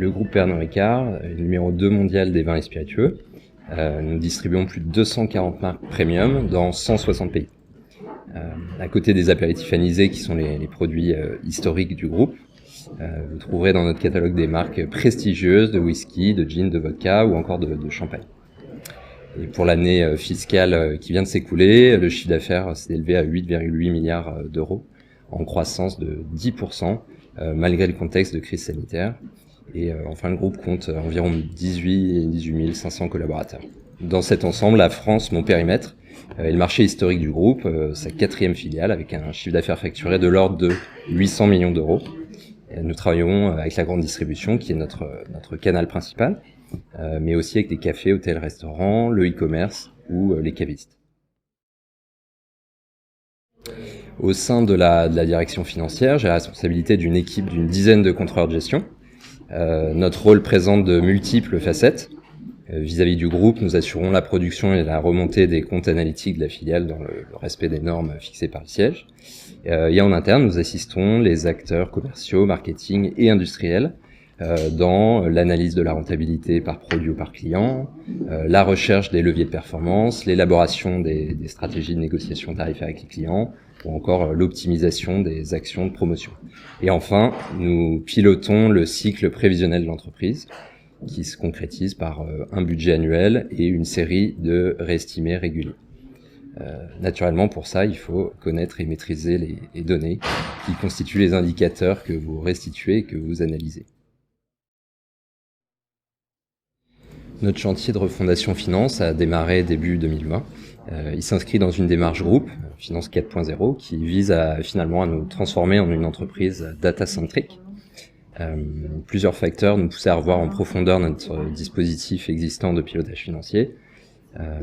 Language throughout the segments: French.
le groupe Pernod Ricard, numéro 2 mondial des vins et spiritueux. Nous distribuons plus de 240 marques premium dans 160 pays. À côté des apéritifs anisés qui sont les produits historiques du groupe, vous trouverez dans notre catalogue des marques prestigieuses de whisky, de gin, de vodka ou encore de champagne. Et pour l'année fiscale qui vient de s'écouler, le chiffre d'affaires s'est élevé à 8,8 milliards d'euros, en croissance de 10%, malgré le contexte de crise sanitaire. Et enfin, le groupe compte environ 18 500 collaborateurs. Dans cet ensemble, la France, mon périmètre, est le marché historique du groupe, sa 4e filiale, avec un chiffre d'affaires facturé de l'ordre de 800 millions d'euros. Et nous travaillons avec la grande distribution, qui est notre canal principal, mais aussi avec des cafés, hôtels, restaurants, le e-commerce ou les cavistes. Au sein de la direction financière, j'ai la responsabilité d'une équipe d'une dizaine de contrôleurs de gestion. Notre rôle présente de multiples facettes. Vis-à-vis du groupe, nous assurons la production et la remontée des comptes analytiques de la filiale dans le respect des normes fixées par le siège. Et en interne, nous assistons les acteurs commerciaux, marketing et industriels dans l'analyse de la rentabilité par produit ou par client, la recherche des leviers de performance, l'élaboration des stratégies de négociation tarifaire avec les clients, ou encore l'optimisation des actions de promotion. Et enfin, nous pilotons le cycle prévisionnel de l'entreprise, qui se concrétise par un budget annuel et une série de réestimés réguliers. Naturellement, pour ça, il faut connaître et maîtriser les données qui constituent les indicateurs que vous restituez et que vous analysez. Notre chantier de refondation finance a démarré début 2020. Il s'inscrit dans une démarche groupe, Finance 4.0, qui vise finalement à nous transformer en une entreprise data-centrique. Plusieurs facteurs nous poussaient à revoir en profondeur notre dispositif existant de pilotage financier.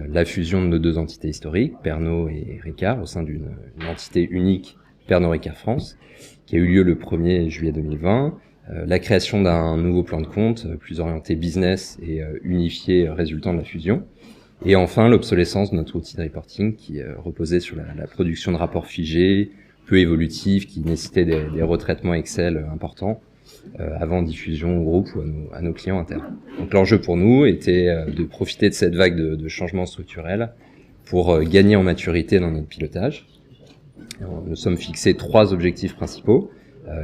La fusion de nos 2 entités historiques, Pernod et Ricard, au sein d'une entité unique, Pernod Ricard France, qui a eu lieu le 1er juillet 2020. La création d'un nouveau plan de compte, plus orienté business et unifié résultant de la fusion. Et enfin, l'obsolescence de notre outil de reporting qui reposait sur la production de rapports figés, peu évolutifs, qui nécessitaient des retraitements Excel importants avant diffusion au groupe ou à nos clients internes. Donc l'enjeu pour nous était de profiter de cette vague de changements structurels pour gagner en maturité dans notre pilotage. Nous sommes fixés 3 objectifs principaux.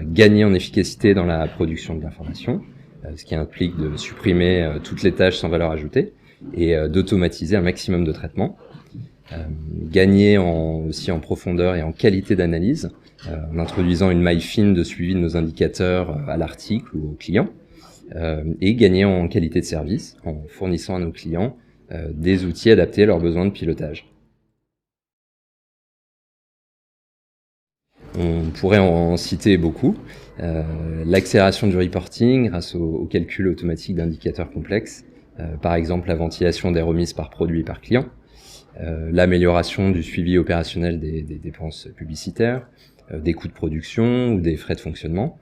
Gagner en efficacité dans la production de l'information, ce qui implique de supprimer toutes les tâches sans valeur ajoutée et d'automatiser un maximum de traitements. Gagner aussi en profondeur et en qualité d'analyse, en introduisant une maille fine de suivi de nos indicateurs à l'article ou aux clients, et gagner en qualité de service, en fournissant à nos clients des outils adaptés à leurs besoins de pilotage. On pourrait en citer beaucoup. L'accélération du reporting grâce au calcul automatique d'indicateurs complexes, par exemple la ventilation des remises par produit et par client, l'amélioration du suivi opérationnel des dépenses publicitaires, des coûts de production ou des frais de fonctionnement,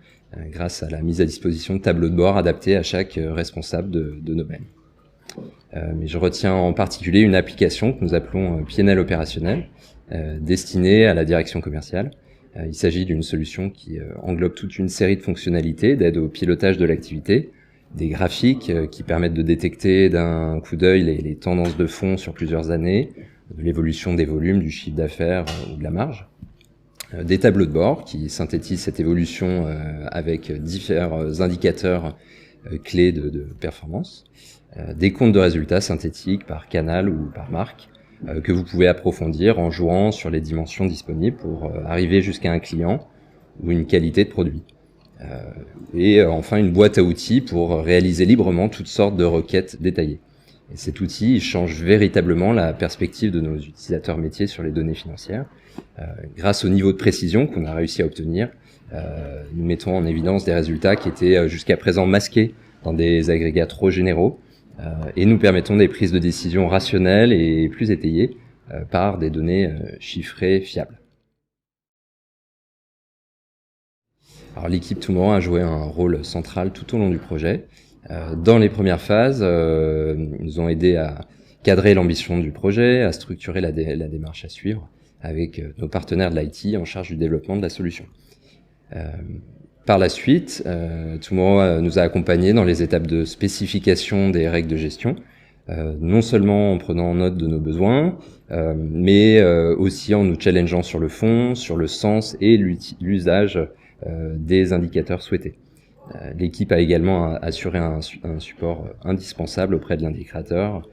grâce à la mise à disposition de tableaux de bord adaptés à chaque responsable de domaine. Mais je retiens en particulier une application que nous appelons PNL opérationnel, destinée à la direction commerciale. Il s'agit d'une solution qui englobe toute une série de fonctionnalités d'aide au pilotage de l'activité, des graphiques qui permettent de détecter d'un coup d'œil les tendances de fond sur plusieurs années, de l'évolution des volumes, du chiffre d'affaires ou de la marge, des tableaux de bord qui synthétisent cette évolution avec différents indicateurs clés de performance, des comptes de résultats synthétiques par canal ou par marque, que vous pouvez approfondir en jouant sur les dimensions disponibles pour arriver jusqu'à un client ou une qualité de produit. Et enfin une boîte à outils pour réaliser librement toutes sortes de requêtes détaillées. Et cet outil il change véritablement la perspective de nos utilisateurs métiers sur les données financières. Grâce au niveau de précision qu'on a réussi à obtenir, nous mettons en évidence des résultats qui étaient jusqu'à présent masqués dans des agrégats trop généraux, et nous permettons des prises de décision rationnelles et plus étayées par des données chiffrées fiables. Alors l'équipe Tomorrow a joué un rôle central tout au long du projet. Dans les premières phases, ils nous ont aidé à cadrer l'ambition du projet, à structurer la démarche à suivre avec nos partenaires de l'IT en charge du développement de la solution. Par la suite, Tomorrow nous a accompagnés dans les étapes de spécification des règles de gestion, non seulement en prenant note de nos besoins, mais aussi en nous challengeant sur le fond, sur le sens et l'usage des indicateurs souhaités. L'équipe a également assuré un support indispensable auprès de l'indicateur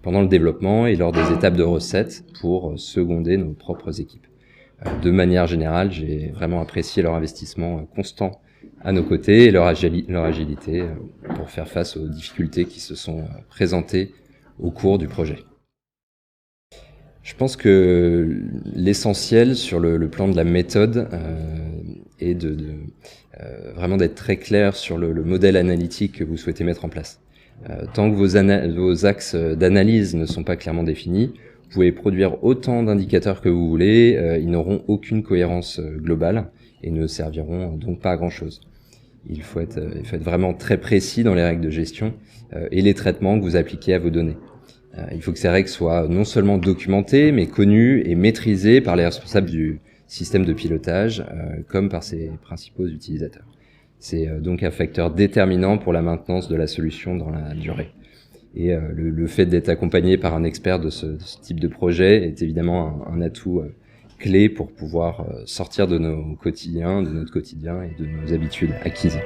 pendant le développement et lors des étapes de recettes pour seconder nos propres équipes. De manière générale, j'ai vraiment apprécié leur investissement constant à nos côtés et leur agilité pour faire face aux difficultés qui se sont présentées au cours du projet. Je pense que l'essentiel sur le plan de la méthode est vraiment d'être très clair sur le modèle analytique que vous souhaitez mettre en place. Tant que vos axes d'analyse ne sont pas clairement définis, vous pouvez produire autant d'indicateurs que vous voulez, ils n'auront aucune cohérence globale et ne serviront donc pas à grand-chose. Il faut être vraiment très précis dans les règles de gestion et les traitements que vous appliquez à vos données. Il faut que ces règles soient non seulement documentées, mais connues et maîtrisées par les responsables du système de pilotage, comme par ses principaux utilisateurs. C'est donc un facteur déterminant pour la maintenance de la solution dans la durée. Et le fait d'être accompagné par un expert de ce type de projet est évidemment un atout clé pour pouvoir sortir de notre quotidien et de nos habitudes acquises.